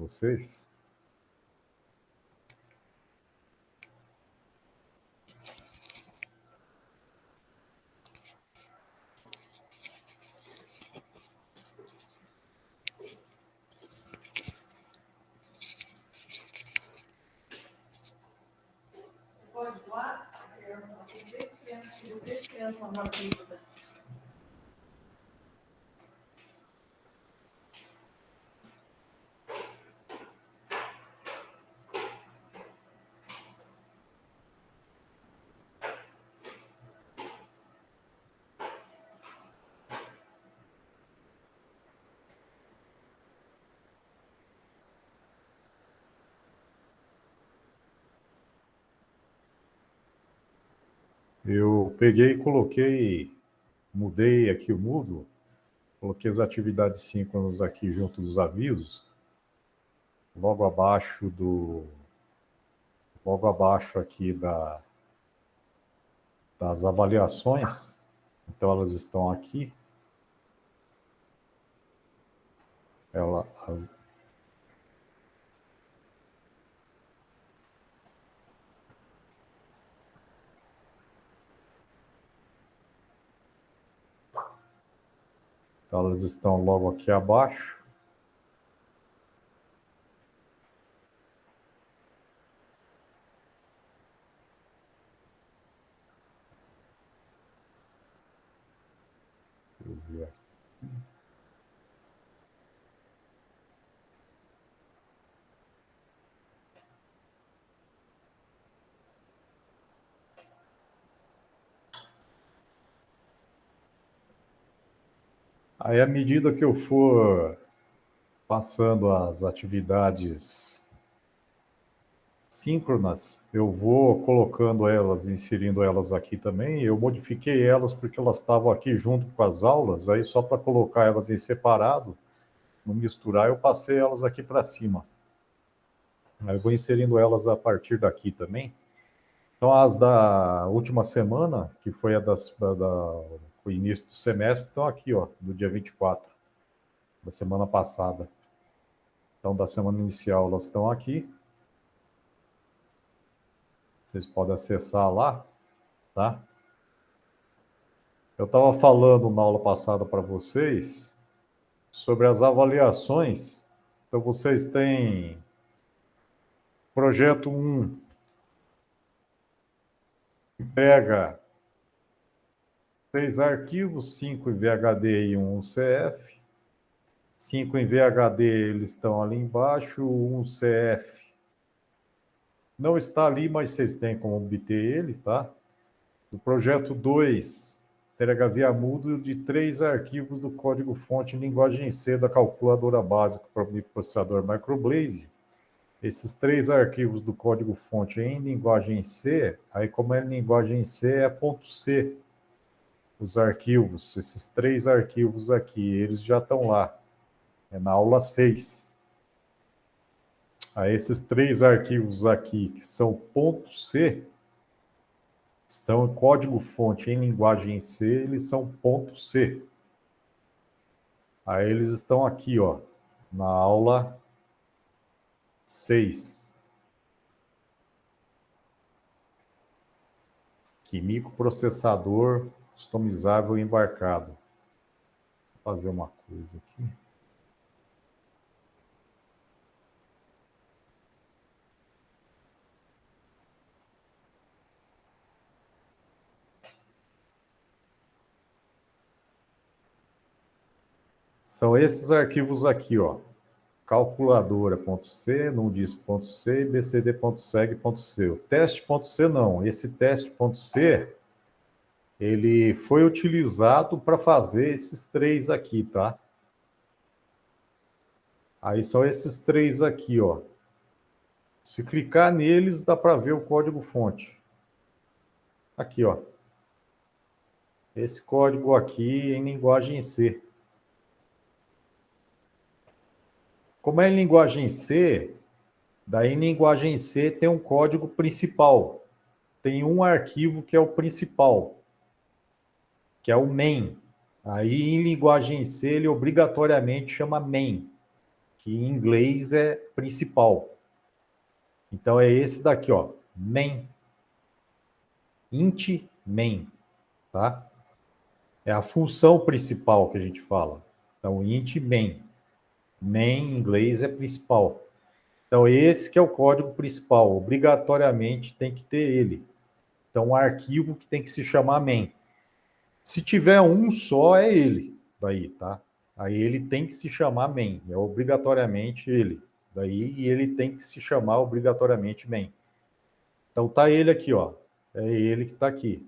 vocês. Pode doar? Tem 10 crianças na vida. Eu peguei e coloquei, mudei aqui o Moodle, coloquei as atividades síncronas aqui junto dos avisos, logo abaixo aqui das avaliações. Então elas estão aqui. Então elas estão logo aqui abaixo. Deixa eu ver aqui. Aí, à medida que eu for passando as atividades síncronas, eu vou colocando elas, inserindo elas aqui também. Eu modifiquei elas porque elas estavam aqui junto com as aulas, aí só para colocar elas em separado, não misturar, eu passei elas aqui para cima. Aí eu vou inserindo elas a partir daqui também. Então, as da última semana, que foi o início do semestre, estão aqui, ó, do dia 24, da semana passada. Então, da semana inicial, elas estão aqui. Vocês podem acessar lá, tá? Eu estava falando na aula passada para vocês sobre as avaliações. Então, vocês têm projeto 1, que pega 6 arquivos, 5 em VHD e 1 CF. 5 em VHD, eles estão ali embaixo, 1 CF não está ali, mas vocês têm como obter ele, tá? O projeto 2, entrega via Moodle de 3 arquivos do código-fonte em linguagem C da calculadora básica para o microprocessador Microblaze. Esses 3 arquivos do código-fonte em linguagem C, aí como é linguagem C, é .c. Os arquivos, esses 3 arquivos aqui, eles já estão lá. É na aula 6. Aí esses 3 arquivos aqui, que são .c, estão em código-fonte em linguagem C, eles são .c. Aí eles estão aqui, ó, na aula 6. Que microprocessador customizável embarcado. Vou fazer uma coisa aqui. São esses arquivos aqui, ó. Calculadora.c, numdisc.c e bcd.seg.c. O teste.c não. Esse teste.c, ele foi utilizado para fazer esses 3 aqui, tá? Aí são esses 3 aqui, ó. Se clicar neles, dá para ver o código-fonte. Aqui, ó. Esse código aqui em linguagem C. Como é em linguagem C, daí em linguagem C tem um código principal. Tem um arquivo que é o principal, que é o main. Aí em linguagem C ele obrigatoriamente chama main, que em inglês é principal. Então é esse daqui, ó, main, int main, tá? É a função principal que a gente fala. Então int main, main em inglês é principal. Então esse que é o código principal, obrigatoriamente tem que ter ele. Então um arquivo que tem que se chamar main. Se tiver um só é ele, daí, tá? Aí ele tem que se chamar main, é obrigatoriamente ele. Daí ele tem que se chamar obrigatoriamente main. Então tá ele aqui, ó. É ele que tá aqui.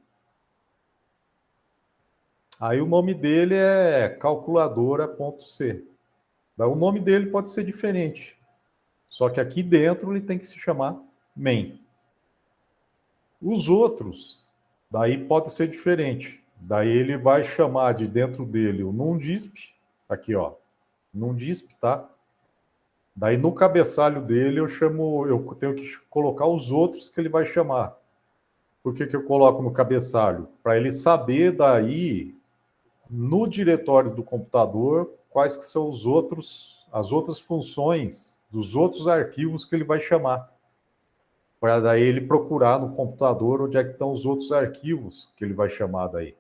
Aí o nome dele é calculadora.c. O nome dele pode ser diferente. Só que aqui dentro ele tem que se chamar main. Os outros, daí pode ser diferente. Daí ele vai chamar de dentro dele o numdisp, aqui ó, numdisp, tá? Daí no cabeçalho dele eu tenho que colocar os outros que ele vai chamar. Por que eu coloco no cabeçalho? Para ele saber daí, no diretório do computador, quais que são as outras funções dos outros arquivos que ele vai chamar. Para daí ele procurar no computador onde é que estão os outros arquivos que ele vai chamar daí.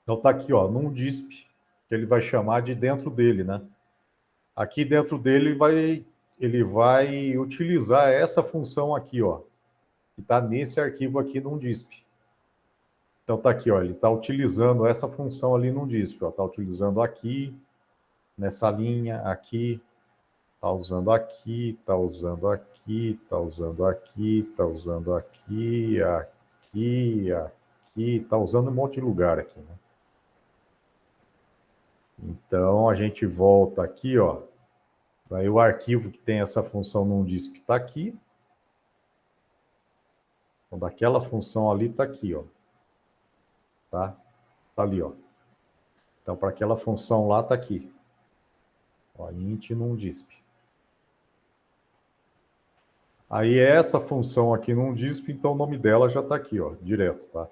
Então tá aqui, ó, num disp, que ele vai chamar de dentro dele, né? Aqui dentro dele ele vai utilizar essa função aqui, ó, que está nesse arquivo aqui num disp. Então tá aqui, ó, ele está utilizando essa função ali num disp, ó, está utilizando aqui, nessa linha, aqui, está usando aqui, está usando aqui, está usando aqui, está usando aqui, aqui, aqui, está usando um monte de lugar aqui, né? Então a gente volta aqui, ó. Daí o arquivo que tem essa função num disp está aqui. Então, daquela função ali está aqui, ó. Tá? Tá ali, ó. Então, para aquela função lá está aqui. Ó, int num disp. Aí essa função aqui num disp, então o nome dela já está aqui, ó, direto, tá?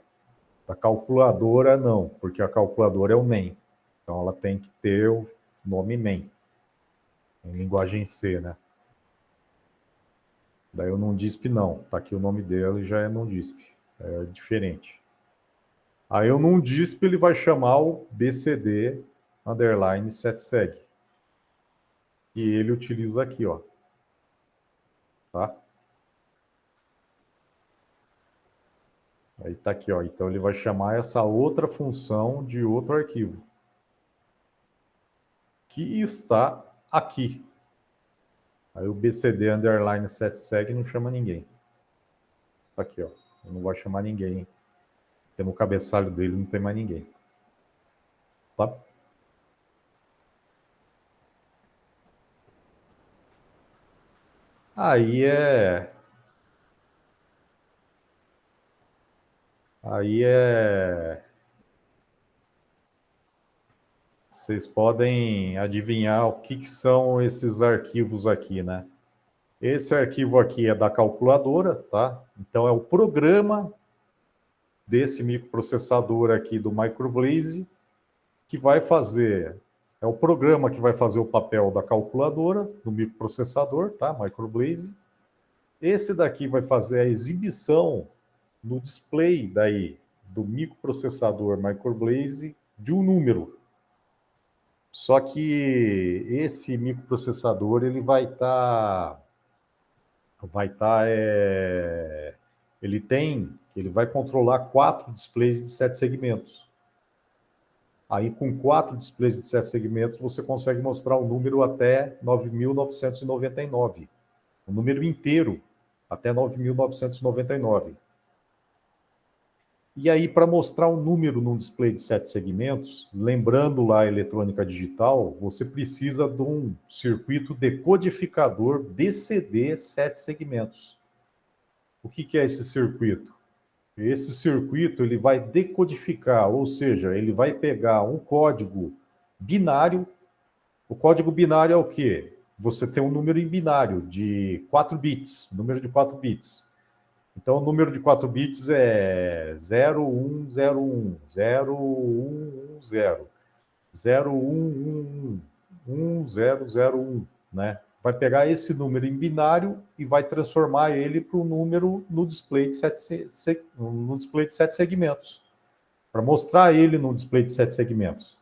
A calculadora não, porque a calculadora é o main. Então ela tem que ter o nome main. Em linguagem C, né? Daí o numdisp não. Tá aqui o nome dele e já é numdisp. É diferente. Aí o numdisp ele vai chamar o bcd underline setseg. E ele utiliza aqui, ó. Tá? Aí tá aqui, ó. Então ele vai chamar essa outra função de outro arquivo. Que está aqui. Aí o bcd underline setseg não chama ninguém. Tá aqui, ó. Ele não vai chamar ninguém. Porque no cabeçalho dele não tem mais ninguém. Tá? Aí é. Aí é. Vocês podem adivinhar o que são esses arquivos aqui, né? Esse arquivo aqui é da calculadora, tá? Então é o programa desse microprocessador aqui do Microblaze que vai fazer. É o programa que vai fazer o papel da calculadora do microprocessador, tá? Microblaze. Esse daqui vai fazer a exibição no display daí do microprocessador Microblaze de um número. Só que esse microprocessador ele ele vai controlar 4 displays de 7 segmentos. Aí com 4 displays de 7 segmentos você consegue mostrar o número até 9.999, o número inteiro até 9.999. E aí, para mostrar um número num display de 7 segmentos, lembrando lá a eletrônica digital, você precisa de um circuito decodificador BCD 7 segmentos. O que é esse circuito? Esse circuito ele vai decodificar, ou seja, ele vai pegar um código binário. O código binário é o quê? Você tem um número em binário de 4 bits, número de 4 bits. Então, o número de 4 bits é 0101, 0110, 0111, 1001. né? Vai pegar esse número em binário e vai transformar ele para um número no display de 7 segmentos, para mostrar ele no display de 7 segmentos.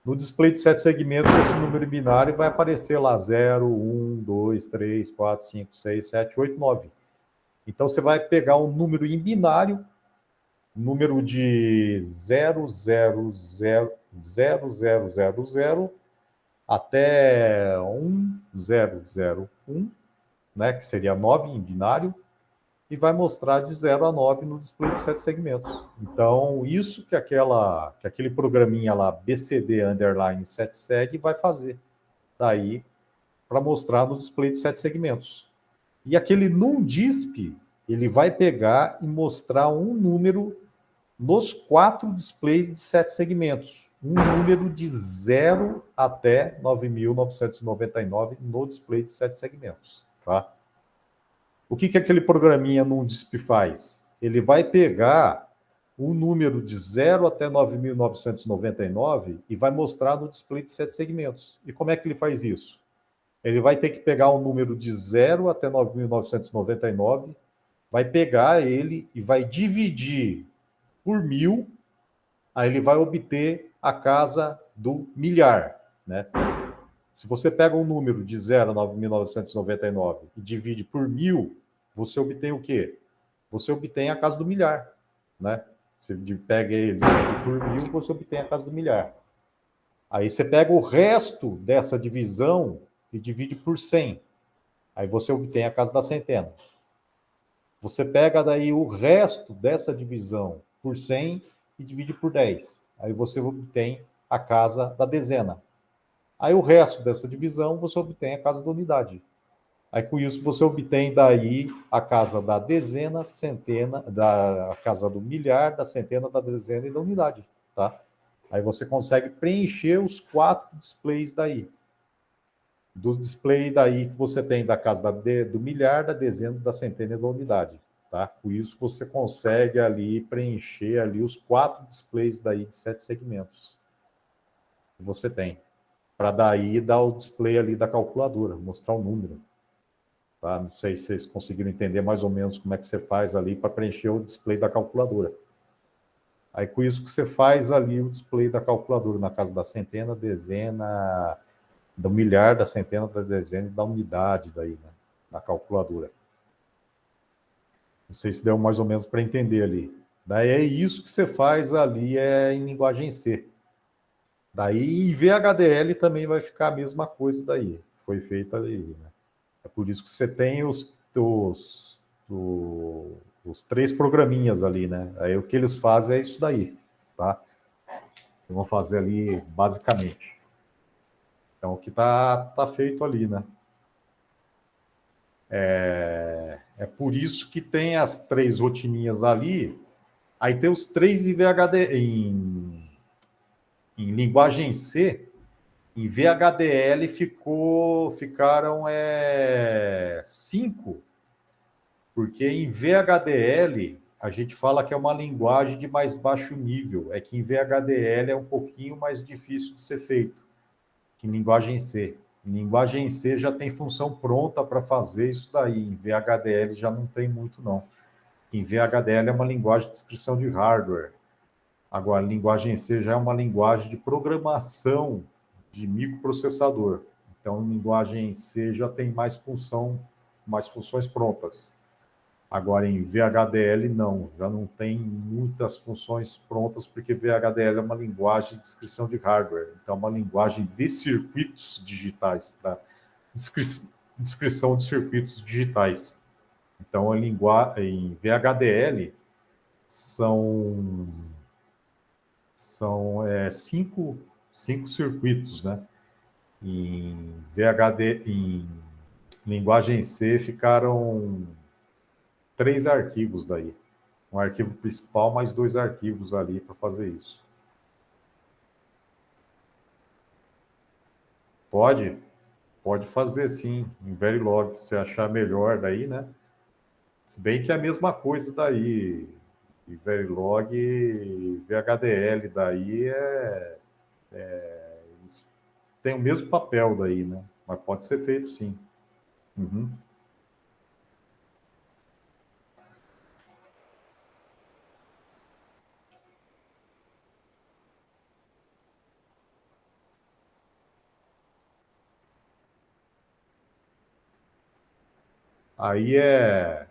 No display de 7 segmentos, esse número binário vai aparecer lá 0, 1, 2, 3, 4, 5, 6, 7, 8, 9. Então, você vai pegar um número em binário, número de 0000000 até 1001, né, que seria 9 em binário, e vai mostrar de 0 a 9 no display de 7 segmentos. Então, isso que aquele programinha lá, BCD underline 7seg, vai fazer daí para mostrar no display de 7 segmentos. E aquele NumDisp, ele vai pegar e mostrar um número nos 4 displays de 7 segmentos. Um número de 0 até 9.999 no display de 7 segmentos. Tá? O que aquele programinha NumDisp faz? Ele vai pegar um número de 0 até 9.999 e vai mostrar no display de 7 segmentos. E como é que ele faz isso? Ele vai ter que pegar um número de 0 até 9.999, vai pegar ele e vai dividir por 1.000, aí ele vai obter a casa do milhar, né? Se você pega um número de 0 a 9.999 e divide por 1.000, você obtém o quê? Você obtém a casa do milhar, né? Você pega ele por 1.000, você obtém a casa do milhar. Aí você pega o resto dessa divisão e divide por 100. Aí você obtém a casa da centena. Você pega daí o resto dessa divisão por 100 e divide por 10. Aí você obtém a casa da dezena. Aí o resto dessa divisão você obtém a casa da unidade. Aí com isso você obtém daí a casa da dezena, centena, a casa do milhar, da centena, da dezena e da unidade, tá? Aí você consegue preencher os 4 displays daí. Do display daí que você tem da casa do milhar, da dezena, da centena e da unidade, tá? Com isso você consegue ali preencher ali os 4 displays daí de 7 segmentos que você tem, para daí dar o display ali da calculadora, mostrar o número. Tá? Não sei se vocês conseguiram entender mais ou menos como é que você faz ali para preencher o display da calculadora. Aí com isso que você faz ali o display da calculadora, na casa da centena, dezena, do milhar, da centena, da dezena e da unidade daí, né? Na calculadora. Não sei se deu mais ou menos para entender ali. Daí é isso que você faz ali em linguagem C. Daí em VHDL também vai ficar a mesma coisa daí. Foi feita ali, né? É por isso que você tem os 3 programinhas ali, né? Aí o que eles fazem é isso daí, tá? Eu vou fazer ali basicamente. Então o que tá feito ali, né? É por isso que tem as 3 rotininhas ali. Aí tem os 3 em VHD, em linguagem C. Em VHDL ficaram 5, porque em VHDL a gente fala que é uma linguagem de mais baixo nível, é que em VHDL é um pouquinho mais difícil de ser feito que em linguagem C. Em linguagem C já tem função pronta para fazer isso daí, em VHDL já não tem muito não. Em VHDL é uma linguagem de descrição de hardware. Agora, linguagem C já é uma linguagem de programação de microprocessador. Então, em linguagem C já tem mais funções prontas. Agora, em VHDL, não. Já não tem muitas funções prontas, porque VHDL é uma linguagem de descrição de hardware. Então, é uma linguagem de circuitos digitais, para descrição de circuitos digitais. Então, em VHDL, são 5 circuitos, né? Em linguagem C ficaram 3 arquivos daí. Um arquivo principal, mais 2 arquivos ali para fazer isso. Pode fazer sim, em Verilog, se achar melhor daí, né? Se bem que é a mesma coisa daí. E Verilog e VHDL daí tem o mesmo papel daí, né? mas pode ser feito sim. Uhum. Aí é.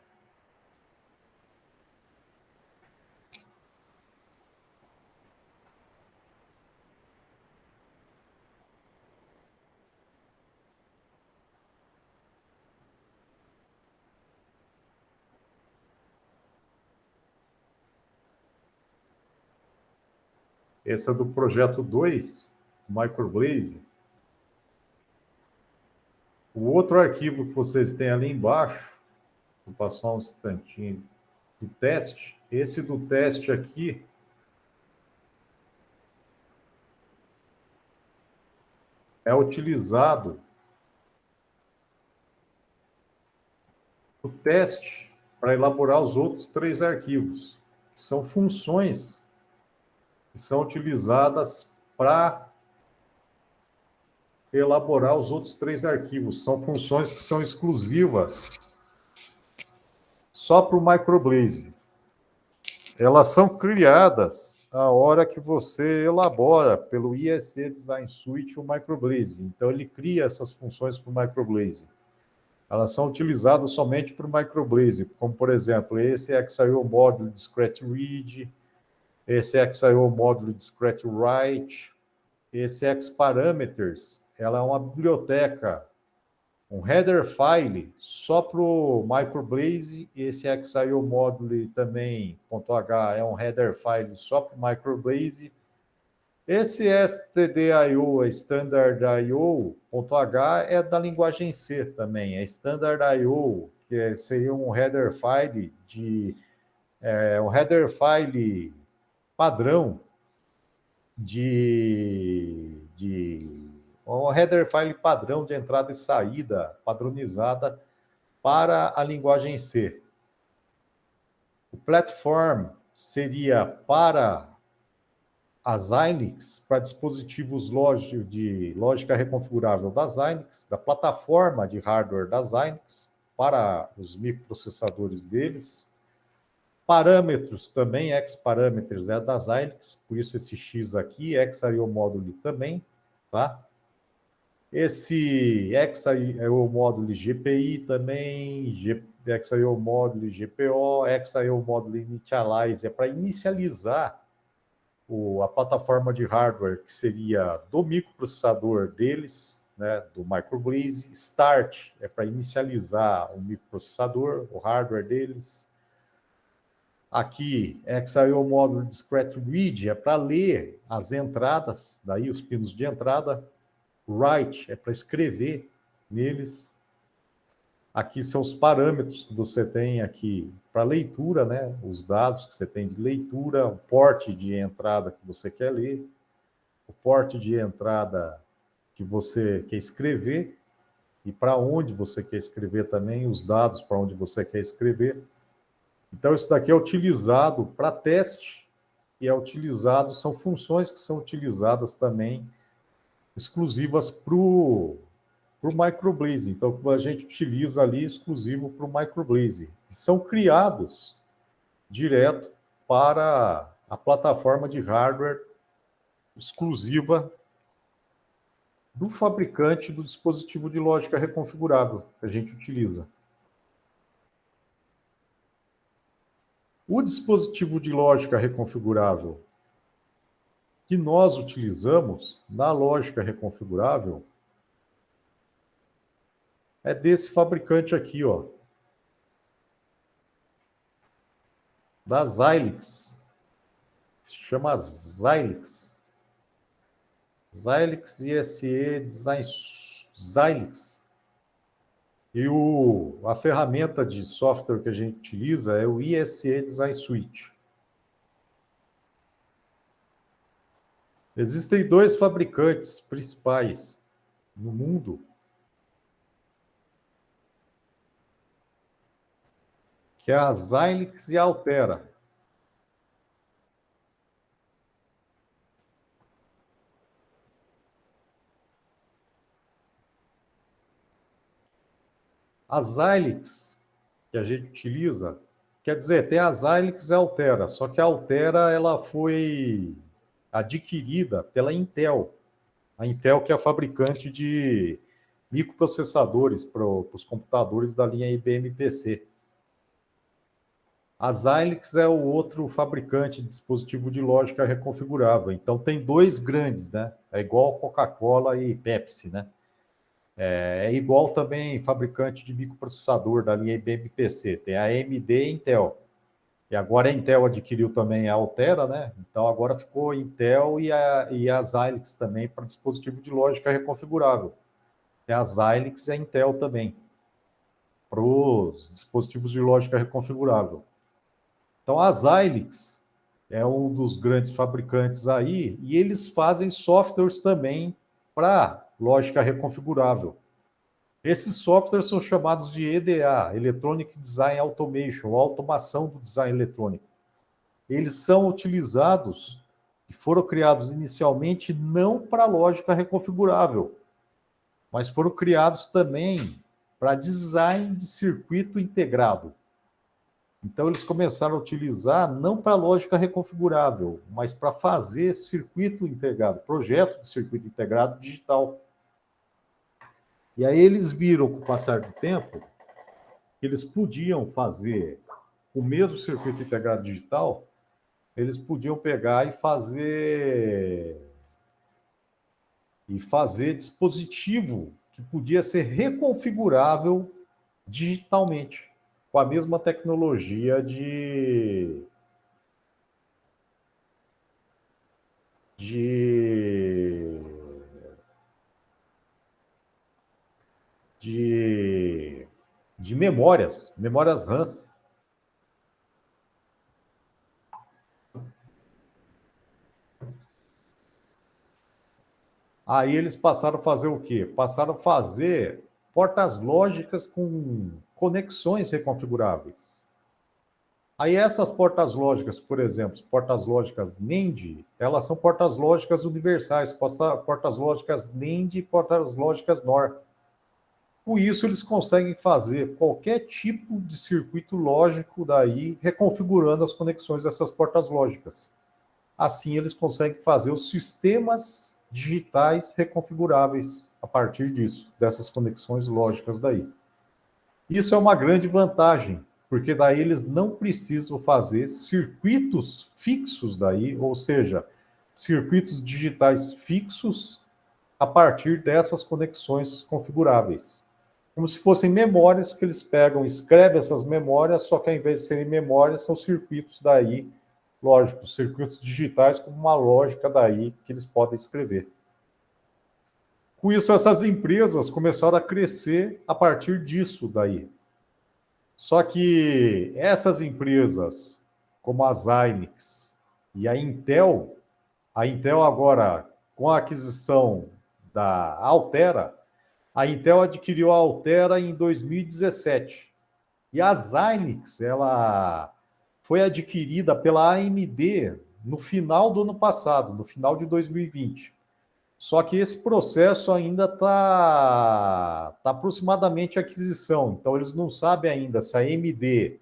Esse é do projeto 2, Microblaze. O outro arquivo que vocês têm ali embaixo, vou passar um instantinho do teste. Esse do teste aqui é utilizado o teste para elaborar os outros 3 arquivos. São funções que são utilizadas para elaborar os outros 3 arquivos. São funções que são exclusivas só para o Microblaze. Elas são criadas a hora que você elabora pelo ISE Design Suite o Microblaze. Então, ele cria essas funções para o Microblaze. Elas são utilizadas somente para o Microblaze, como, por exemplo, esse XIO módulo Discrete Read, esse XIO módulo Discrete Write, esse XParameters, ela é uma biblioteca, um header file só para o Microblaze, esse XIO módulo também, .h, é um header file só para o Microblaze. Esse stdio, Standard IO.h, é da linguagem C também, é Standard IO, que seria um header file um header file padrão um header file padrão de entrada e saída padronizada para a linguagem C. O platform seria para a Xilinx, para dispositivos de lógica reconfigurável da Xilinx, da plataforma de hardware da Xilinx, para os microprocessadores deles. Parâmetros também, XParameters é da Xilinx, por isso esse X aqui, XIO módulo também, tá? Esse XIO módulo GPI também, XIO módulo GPO, XIO módulo Initialize, é para inicializar a plataforma de hardware, que seria do microprocessador deles, né, do Microblaze. Start é para inicializar o microprocessador, o hardware deles. Aqui, XIO módulo Discrete Read é para ler as entradas, daí os pinos de entrada. Write é para escrever neles. Aqui são os parâmetros que você tem aqui para leitura, né? Os dados que você tem de leitura, o porte de entrada que você quer ler, o porte de entrada que você quer escrever e para onde você quer escrever também, os dados para onde você quer escrever. Então, isso daqui é utilizado para teste e são funções que são utilizadas também exclusivas para o Microblaze. Então, a gente utiliza ali exclusivo para o Microblaze. E são criados direto para a plataforma de hardware exclusiva do fabricante do dispositivo de lógica reconfigurável que a gente utiliza. O dispositivo de lógica reconfigurável que nós utilizamos na lógica reconfigurável é desse fabricante aqui, ó, da Xilinx. Se chama Xilinx. Xilinx ISE Design Xilinx. E a ferramenta de software que a gente utiliza é o ISE Design Suite. Existem 2 fabricantes principais no mundo que é a Xilinx e a Altera. A Xilinx, que a gente utiliza, quer dizer, tem a Xilinx e a Altera, só que a Altera ela foi adquirida pela Intel. A Intel que é a fabricante de microprocessadores para os computadores da linha IBM PC. A Xilinx é o outro fabricante de dispositivo de lógica reconfigurável. Então, tem dois grandes, né? É igual Coca-Cola e Pepsi, né? É igual também fabricante de microprocessador da linha IBM PC. Tem a AMD e a Intel. E agora a Intel adquiriu também a Altera, né? Então, agora ficou Intel e a Xilinx também para dispositivo de lógica reconfigurável. Tem a Xilinx e a Intel também para os dispositivos de lógica reconfigurável. Então, a Xilinx é um dos grandes fabricantes aí, e eles fazem softwares também para lógica reconfigurável. Esses softwares são chamados de EDA, Electronic Design Automation, automação do design eletrônico. Eles são utilizados e foram criados inicialmente não para lógica reconfigurável, mas foram criados também para design de circuito integrado. Então, eles começaram a utilizar não para lógica reconfigurável, mas para fazer circuito integrado, projeto de circuito integrado digital. E aí eles viram, com o passar do tempo, que eles podiam fazer o mesmo circuito integrado digital, eles podiam pegar e fazer dispositivo que podia ser reconfigurável digitalmente, com a mesma tecnologia de, de memórias RAMs. Aí eles passaram a fazer o quê? Passaram a fazer portas lógicas com conexões reconfiguráveis. Aí essas portas lógicas, por exemplo, portas lógicas NAND, elas são portas lógicas universais, portas lógicas NAND e portas lógicas NOR. Com isso, eles conseguem fazer qualquer tipo de circuito lógico daí, reconfigurando as conexões dessas portas lógicas. Assim, eles conseguem fazer os sistemas digitais reconfiguráveis a partir disso, dessas conexões lógicas daí. Isso é uma grande vantagem, porque daí eles não precisam fazer circuitos fixos daí, ou seja, circuitos digitais fixos a partir dessas conexões configuráveis. Como se fossem memórias que eles pegam, escrevem essas memórias, só que ao invés de serem memórias, são circuitos daí, lógico, circuitos digitais com uma lógica daí que eles podem escrever. Com isso, essas empresas começaram a crescer a partir disso daí. Só que essas empresas, como a Xilinx e a Intel agora, com a aquisição da Altera, a Intel adquiriu a Altera em 2017. E a Xilinx, ela foi adquirida pela AMD no final do ano passado, no final de 2020. Só que esse processo ainda está aproximadamente a aquisição. Então, eles não sabem ainda se a AMD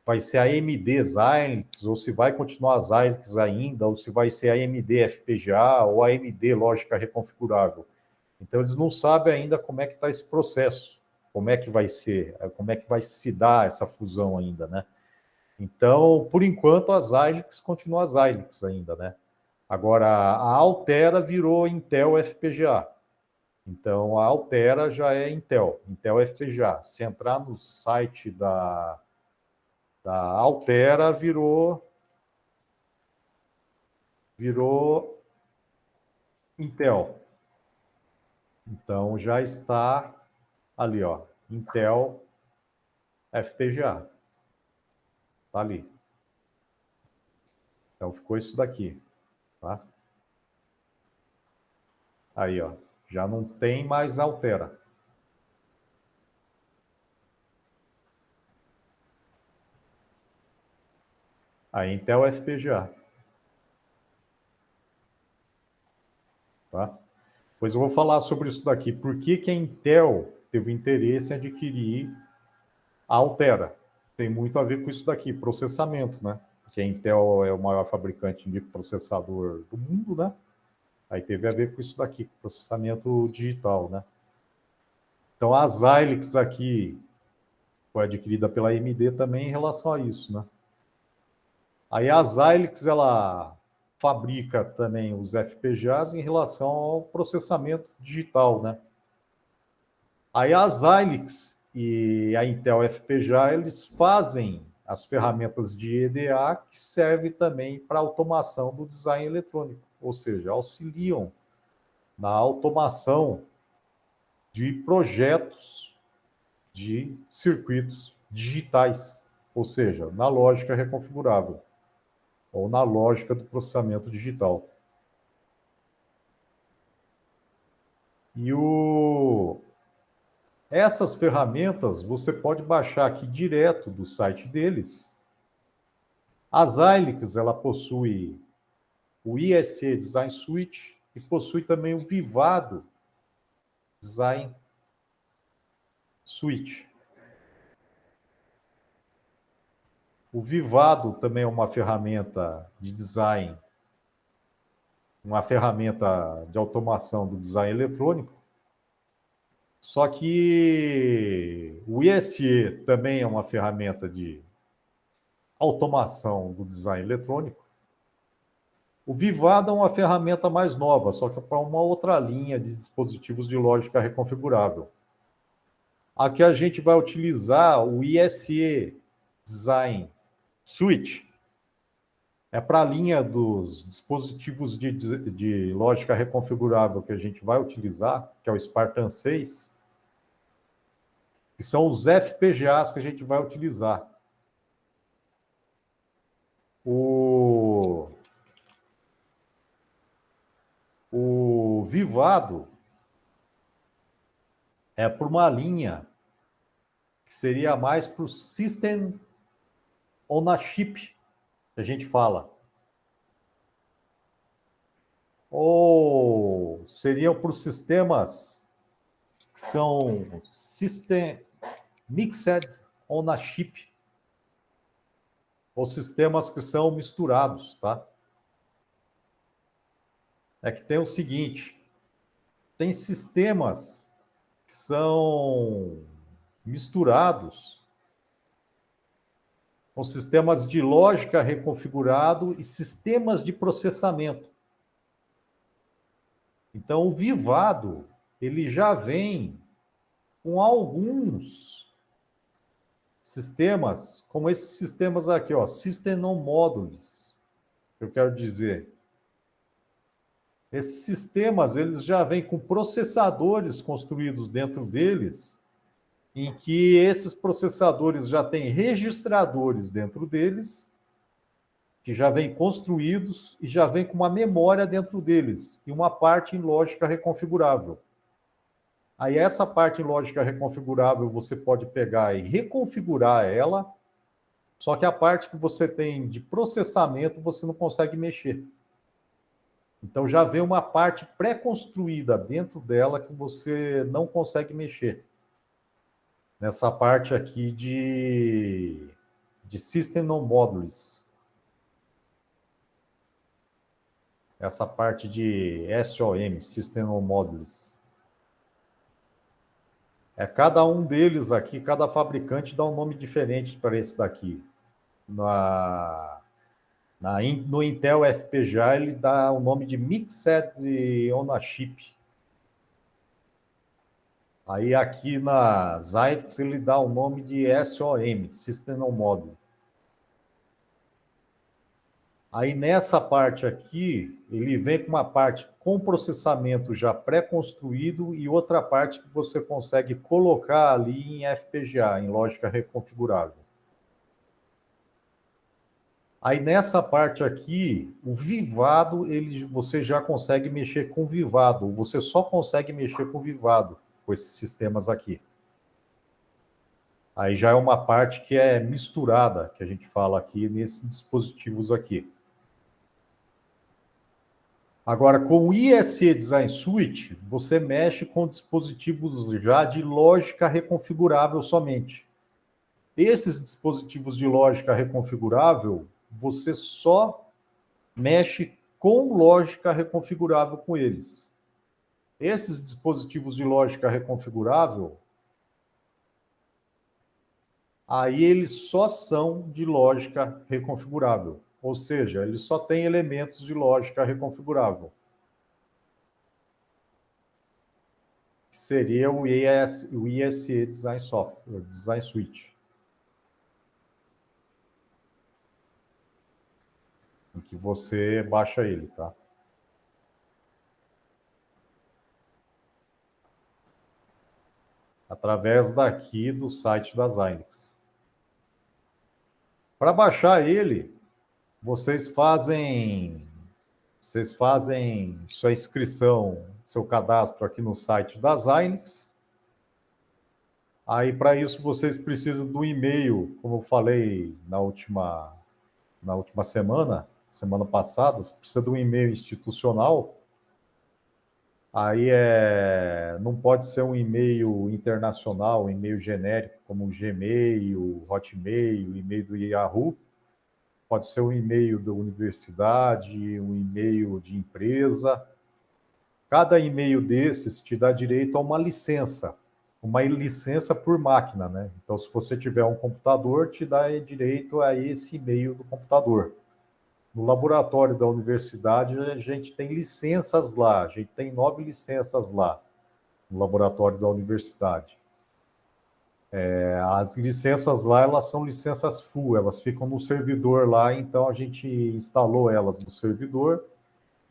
vai ser a AMD Xilinx, ou se vai continuar a Xilinx ainda, ou se vai ser a AMD FPGA, ou a AMD Lógica Reconfigurável. Então, eles não sabem ainda como é que está esse processo, como é que vai ser, como é que vai se dar essa fusão ainda, né? Então, por enquanto, a Xilinx continua a Xilinx ainda, né? Agora, a Altera virou Intel FPGA. Então, a Altera já é Intel FPGA. Se entrar no site da Altera, virou Intel. Então, já está ali, ó, Intel FPGA. Está ali. Então, ficou isso daqui, tá? Aí, ó, já não tem mais Altera. A Intel FPGA. Tá? Pois eu vou falar sobre isso daqui. Por que a Intel teve interesse em adquirir Altera. Tem muito a ver com isso daqui, processamento, né? Porque a Intel é o maior fabricante de processador do mundo, né? Aí teve a ver com isso daqui, processamento digital, né? Então, a Xilinx aqui foi adquirida pela AMD também em relação a isso, né? Aí a Xilinx, ela fabrica também os FPGAs em relação ao processamento digital, né? Aí a Xilinx e a Intel FPGA, eles fazem as ferramentas de EDA que servem também para automação do design eletrônico, ou seja, auxiliam na automação de projetos de circuitos digitais, ou seja, na lógica reconfigurável, ou na lógica do processamento digital. E essas ferramentas você pode baixar aqui direto do site deles. A Xilinx, ela possui o ISE Design Suite e possui também o Vivado Design Suite. O Vivado também é uma ferramenta de design, uma ferramenta de automação do design eletrônico. Só que o ISE também é uma ferramenta de automação do design eletrônico. O Vivado é uma ferramenta mais nova, só que é para uma outra linha de dispositivos de lógica reconfigurável. Aqui a gente vai utilizar o ISE Design Suite. É para a linha dos dispositivos de lógica reconfigurável que a gente vai utilizar, que é o Spartan 6, que são os FPGAs que a gente vai utilizar. O Vivado é por uma linha que seria mais para o System on a Chip, que a gente fala. Ou seriam para os sistemas que são System Mixed on a Chip, ou sistemas que são misturados, tá? É que tem o seguinte, tem sistemas que são misturados com sistemas de lógica reconfigurado e sistemas de processamento. Então, o Vivado, ele já vem com alguns sistemas, como esses sistemas aqui, ó, System on Modules, eu quero dizer. Esses sistemas, eles já vêm com processadores construídos dentro deles, em que esses processadores já têm registradores dentro deles, que já vêm construídos e já vêm com uma memória dentro deles, e uma parte em lógica reconfigurável. Aí essa parte em lógica reconfigurável você pode pegar e reconfigurar ela, só que a parte que você tem de processamento você não consegue mexer. Então já vem uma parte pré-construída dentro dela que você não consegue mexer. Nessa parte aqui de System on Modules. Essa parte de SOM, System on Modules. Cada um deles aqui, cada fabricante dá um nome diferente para esse daqui. No Intel FPGA, ele dá o nome de Mixed on a Chip. Aí aqui na Xilinx, ele dá o nome de SOM, System on Module. Aí nessa parte aqui, ele vem com uma parte com processamento já pré-construído e outra parte que você consegue colocar ali em FPGA, em lógica reconfigurável. Aí nessa parte aqui, o Vivado, você já consegue mexer com o Vivado, você só consegue mexer com o Vivado, com esses sistemas aqui. Aí já é uma parte que é misturada, que a gente fala aqui nesses dispositivos aqui. Agora, com o ISE Design Suite, você mexe com dispositivos já de lógica reconfigurável somente. Esses dispositivos de lógica reconfigurável, você só mexe com lógica reconfigurável com eles. Esses dispositivos de lógica reconfigurável, aí eles só são de lógica reconfigurável, ou seja, eles só têm elementos de lógica reconfigurável. Que seria o ISE Design Software, Design Suite. Em que você baixa ele, tá? Através daqui do site da Xilinx. Para baixar ele, vocês fazem sua inscrição, seu cadastro aqui no site da Xilinx. Aí, para isso, vocês precisam do e-mail, como eu falei na última semana passada, você precisa de um e-mail institucional. Aí não pode ser um e-mail internacional, um e-mail genérico, como o Gmail, Hotmail, o e-mail do Yahoo. Pode ser um e-mail da universidade, um e-mail de empresa. Cada e-mail desses te dá direito a uma licença por máquina, né? Então, se você tiver um computador, te dá direito a esse e-mail do computador. No laboratório da universidade, a gente tem licenças lá, a gente tem 9 licenças lá, no laboratório da universidade. As licenças lá, elas são licenças full, elas ficam no servidor lá, então a gente instalou elas no servidor,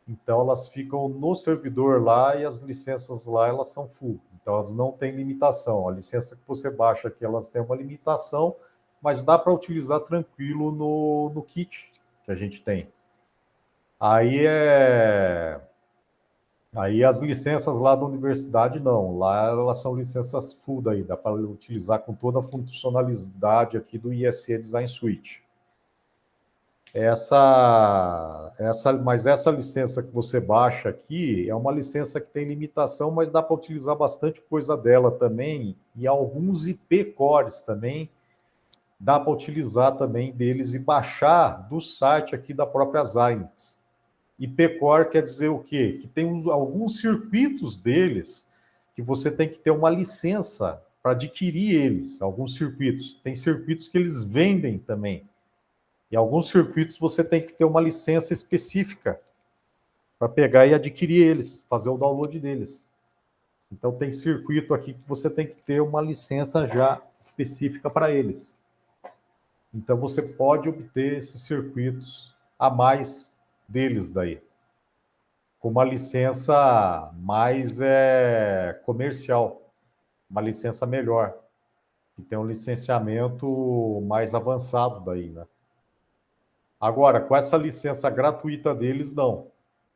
então elas ficam no servidor lá e as licenças lá, elas são full, então elas não têm limitação. A licença que você baixa aqui, elas têm uma limitação, mas dá para utilizar tranquilo no kit que a gente tem. Aí as licenças lá da universidade não, lá elas são licenças full daí, dá para utilizar com toda a funcionalidade aqui do ISE Design Suite. Mas essa licença que você baixa aqui é uma licença que tem limitação, mas dá para utilizar bastante coisa dela também, e alguns IP cores também dá para utilizar também deles e baixar do site aqui da própria Xilinx. IP-Core quer dizer o quê? Que tem alguns circuitos deles que você tem que ter uma licença para adquirir eles, alguns circuitos. Tem circuitos que eles vendem também. E alguns circuitos você tem que ter uma licença específica para pegar e adquirir eles, fazer o download deles. Então tem circuito aqui que você tem que ter uma licença já específica para eles. Então você pode obter esses circuitos a mais deles daí, com uma licença mais comercial, uma licença melhor, que tem um licenciamento mais avançado daí, né? Agora, com essa licença gratuita deles, não.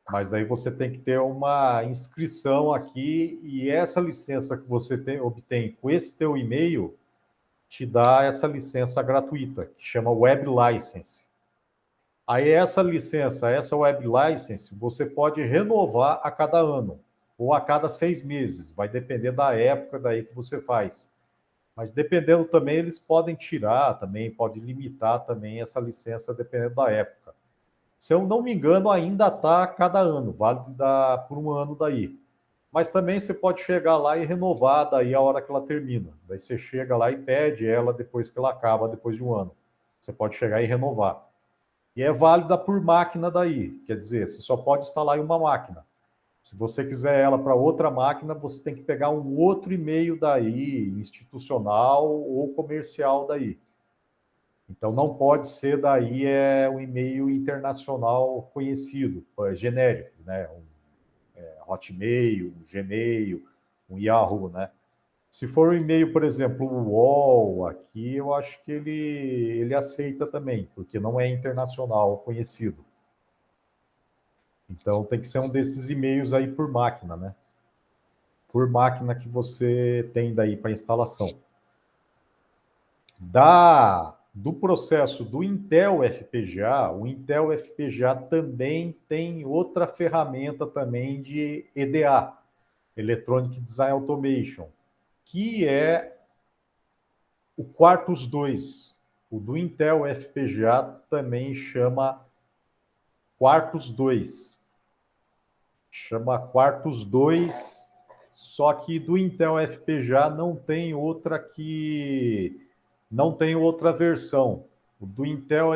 Mas daí você tem que ter uma inscrição aqui, e essa licença que você obtém com esse teu e-mail te dá essa licença gratuita, que chama Web License. Aí essa licença, essa Web License, você pode renovar a cada ano ou a cada 6 meses, vai depender da época daí que você faz. Mas dependendo também, eles podem tirar também, pode limitar também essa licença dependendo da época. Se eu não me engano, ainda está a cada ano, vale por um ano daí. Mas também você pode chegar lá e renovar daí a hora que ela termina. Daí você chega lá e pede ela depois que ela acaba, depois de um ano. Você pode chegar e renovar. E é válida por máquina daí, quer dizer, você só pode instalar em uma máquina. Se você quiser ela para outra máquina, você tem que pegar um outro e-mail daí, institucional ou comercial daí. Então não pode ser daí um e-mail internacional conhecido, genérico, né? Hotmail, um Gmail, um Yahoo, né? Se for um e-mail, por exemplo, o UOL aqui, eu acho que ele aceita também, porque não é internacional conhecido. Então tem que ser um desses e-mails aí por máquina, né? Por máquina que você tem daí para instalação. Do processo do Intel FPGA, o Intel FPGA também tem outra ferramenta também de EDA, Electronic Design Automation, que é o Quartus 2. O do Intel FPGA também chama Quartus 2. Chama Quartus 2, só que do Intel FPGA não tem outra versão. O do Intel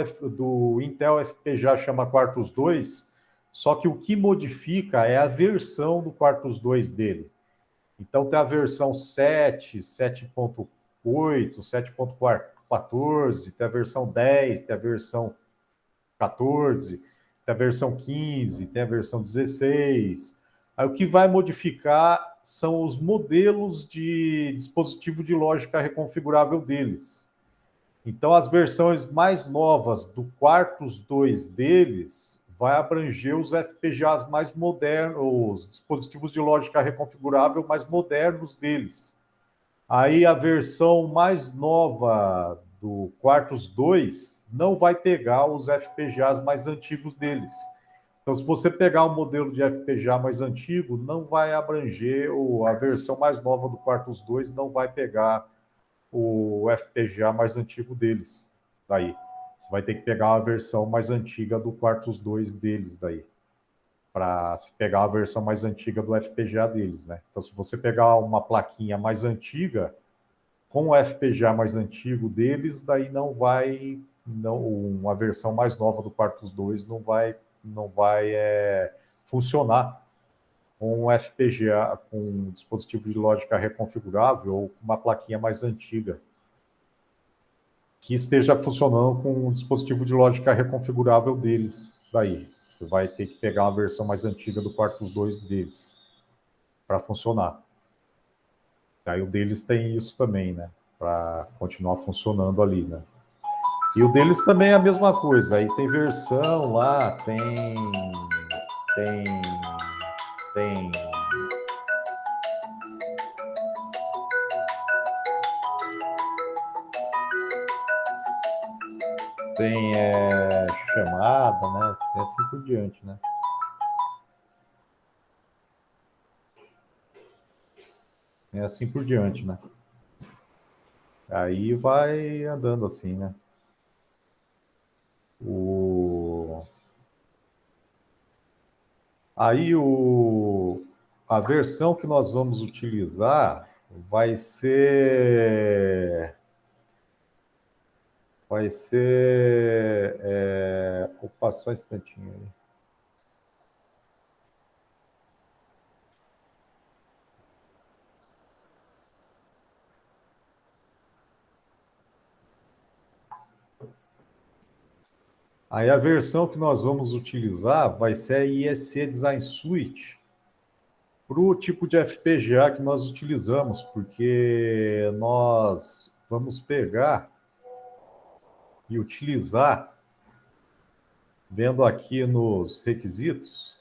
FPGA chama Quartus 2, só que o que modifica é a versão do Quartus 2 dele. Então tem a versão 7, 7.8, 7.14, tem a versão 10, tem a versão 14, tem a versão 15, tem a versão 16. Aí o que vai modificar são os modelos de dispositivo de lógica reconfigurável deles. Então, as versões mais novas do Quartus 2 deles vai abranger os FPGAs mais modernos, os dispositivos de lógica reconfigurável mais modernos deles. Aí a versão mais nova do Quartus 2 não vai pegar os FPGAs mais antigos deles. Então, se você pegar um modelo de FPGA mais antigo, não vai abranger, a versão mais nova do Quartus 2 não vai pegar o FPGA mais antigo deles. Daí, você vai ter que pegar a versão mais antiga do Quartus 2 deles daí, para se pegar a versão mais antiga do FPGA deles, né? Então, se você pegar uma plaquinha mais antiga, com o FPGA mais antigo deles, daí uma versão mais nova do Quartus 2 não vai funcionar com um FPGA, com um dispositivo de lógica reconfigurável ou com uma plaquinha mais antiga que esteja funcionando com um dispositivo de lógica reconfigurável deles. Daí, você vai ter que pegar uma versão mais antiga do Quartus 2 deles para funcionar. Aí o deles tem isso também, né? Para continuar funcionando ali, né? E o deles também é a mesma coisa. Aí tem versão lá, tem chamada, né? E assim por diante, né? É assim por diante, né? Aí vai andando assim, né? Aí a versão que nós vamos utilizar vai ser opa, só um instantinho aí. Aí a versão que nós vamos utilizar vai ser a ISE Design Suite para o tipo de FPGA que nós utilizamos, porque nós vamos pegar e utilizar, vendo aqui nos requisitos,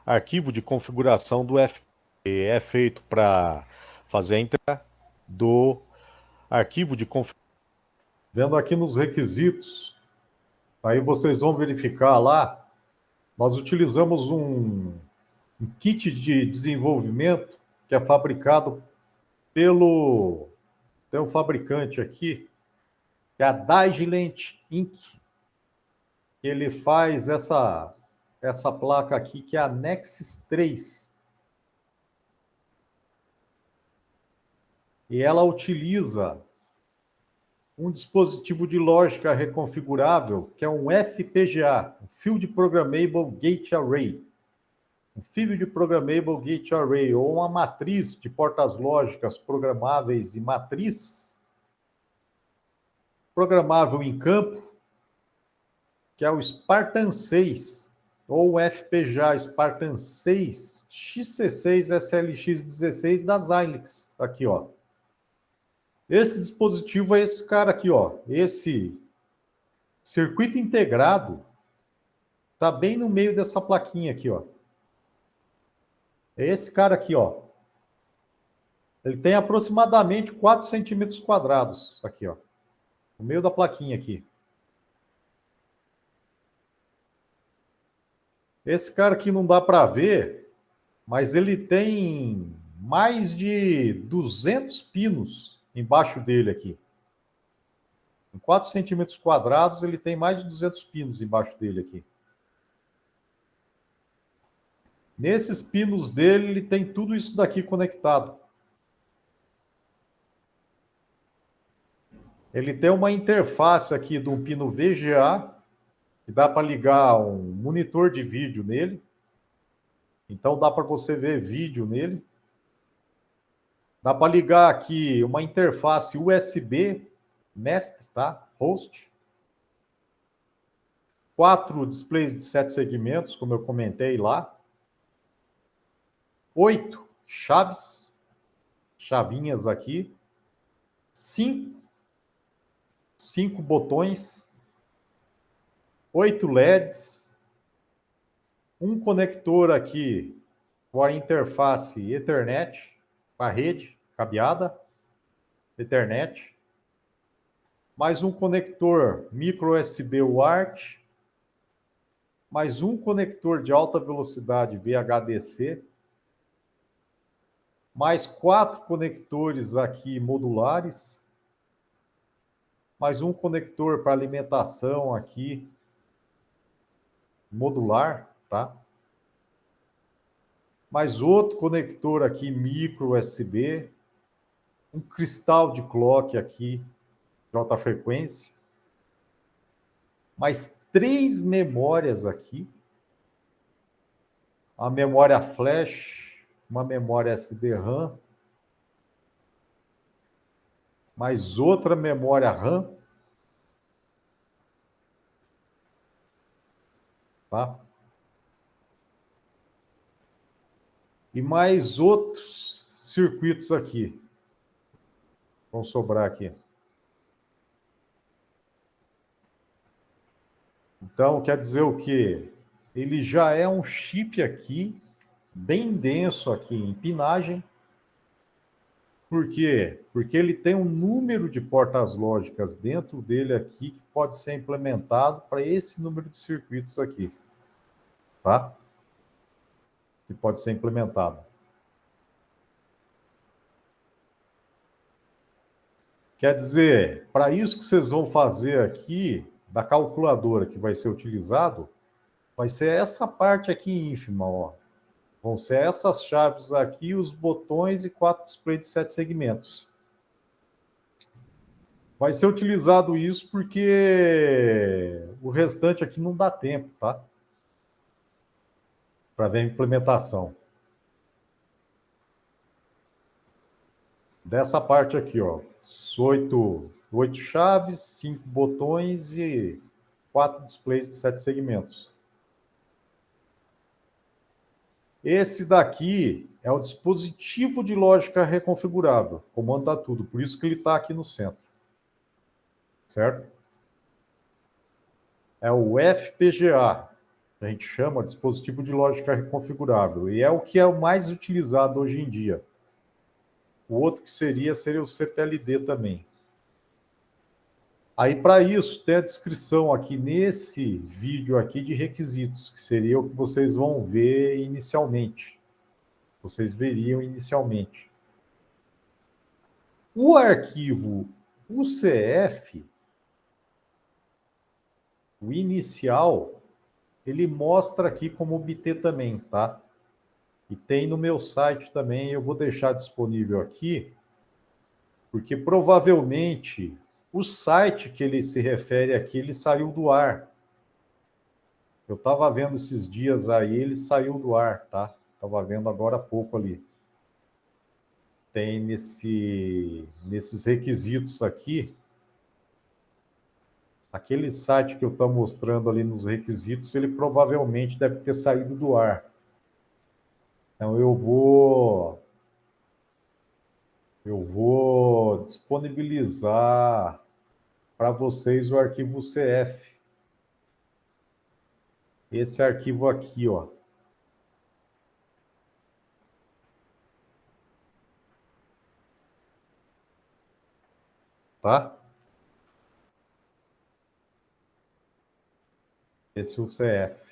arquivo de configuração do FPGA é feito para fazer a entrega do arquivo de configuração. Vendo aqui nos requisitos, aí vocês vão verificar lá, nós utilizamos um kit de desenvolvimento que é fabricado tem um fabricante aqui, que é a Digilent Inc. Ele faz essa placa aqui, que é a Nexus 3. E ela utiliza um dispositivo de lógica reconfigurável, que é um FPGA, um Field Programmable Gate Array. Um Field Programmable Gate Array, ou uma matriz de portas lógicas programáveis e matriz programável em campo, que é o Spartan 6, ou o FPGA Spartan 6 XC6 SLX16 da Xilinx. Aqui, ó. Esse dispositivo é esse cara aqui, ó. Esse circuito integrado está bem no meio dessa plaquinha aqui, ó. É esse cara aqui, ó. Ele tem aproximadamente 4 centímetros quadrados aqui, ó. No meio da plaquinha aqui. Esse cara aqui não dá para ver, mas ele tem mais de 200 pinos embaixo dele aqui. Em 4 centímetros quadrados, ele tem mais de 200 pinos embaixo dele aqui. Nesses pinos dele, ele tem tudo isso daqui conectado. Ele tem uma interface aqui do pino VGA, que dá para ligar um monitor de vídeo nele. Então dá para você ver vídeo nele. Dá para ligar aqui uma interface USB, mestre, tá? Host. 4 displays de 7 segmentos, como eu comentei lá. 8 chaves, chavinhas aqui. 5 botões. 8 LEDs. Um conector aqui com a interface Ethernet, com a rede cabeada, Ethernet. Mais um conector micro USB UART. Mais um conector de alta velocidade VHDC. Mais 4 conectores aqui modulares. Mais um conector para alimentação aqui modular, tá? Mais outro conector aqui micro USB. Um cristal de clock aqui de alta frequência. Mais 3 memórias aqui. A memória flash, uma memória SD-RAM, mais outra memória RAM, tá? E mais outros circuitos aqui. Vão sobrar aqui. Então, quer dizer o quê? Ele já é um chip aqui, bem denso aqui em pinagem. Por quê? Porque ele tem um número de portas lógicas dentro dele aqui que pode ser implementado para esse número de circuitos aqui. Tá? Que pode ser implementado. Quer dizer, para isso que vocês vão fazer aqui, da calculadora que vai ser utilizado, vai ser essa parte aqui ínfima, ó. Vão ser essas chaves aqui, os botões e 4 displays de 7 segmentos. Vai ser utilizado isso porque o restante aqui não dá tempo, tá? Para ver a implementação. Dessa parte aqui, ó. 8 chaves, 5 botões e 4 displays de 7 segmentos. Esse daqui é o dispositivo de lógica reconfigurável, comanda tudo, por isso que ele está aqui no centro. Certo? É o FPGA, que a gente chama de dispositivo de lógica reconfigurável, e é o que é o mais utilizado hoje em dia. O outro que seria o CPLD também. Aí, para isso, tem a descrição aqui nesse vídeo aqui de requisitos, que seria o que vocês vão ver inicialmente. Vocês veriam inicialmente. O arquivo UCF, o inicial, ele mostra aqui como obter também, tá? E tem no meu site também, eu vou deixar disponível aqui, porque provavelmente o site que ele se refere aqui, ele saiu do ar. Eu estava vendo esses dias aí, ele saiu do ar, tá? Estava vendo agora há pouco ali. Tem nesses requisitos aqui, aquele site que eu estou mostrando ali nos requisitos, ele provavelmente deve ter saído do ar. Então eu vou Eu vou disponibilizar para vocês o arquivo CF. Esse arquivo aqui, ó. Tá? Esse é o CF.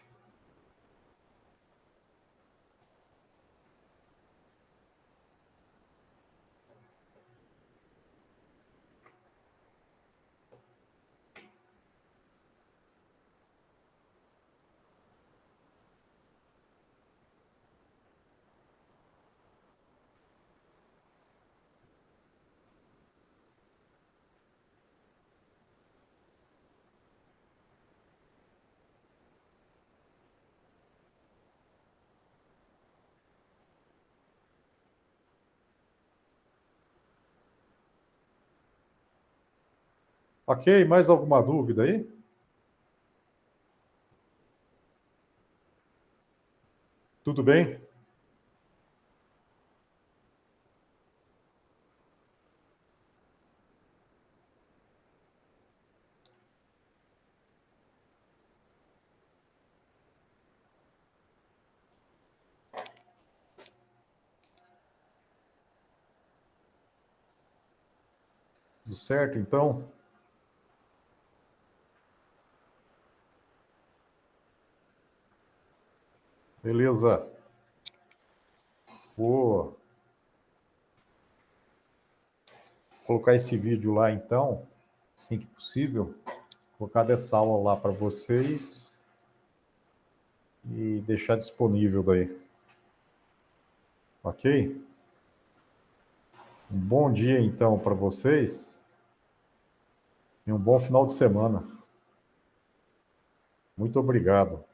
Ok, mais alguma dúvida aí? Tudo bem? Tudo certo, então? Beleza. Vou colocar esse vídeo lá, então, assim que possível. Colocar dessa aula lá para vocês e deixar disponível daí. Ok? Um bom dia, então, para vocês e um bom final de semana. Muito obrigado.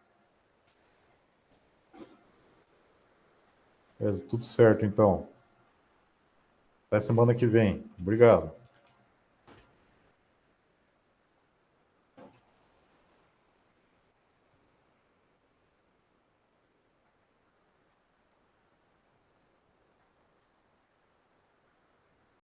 Tudo certo, então. Até semana que vem. Obrigado.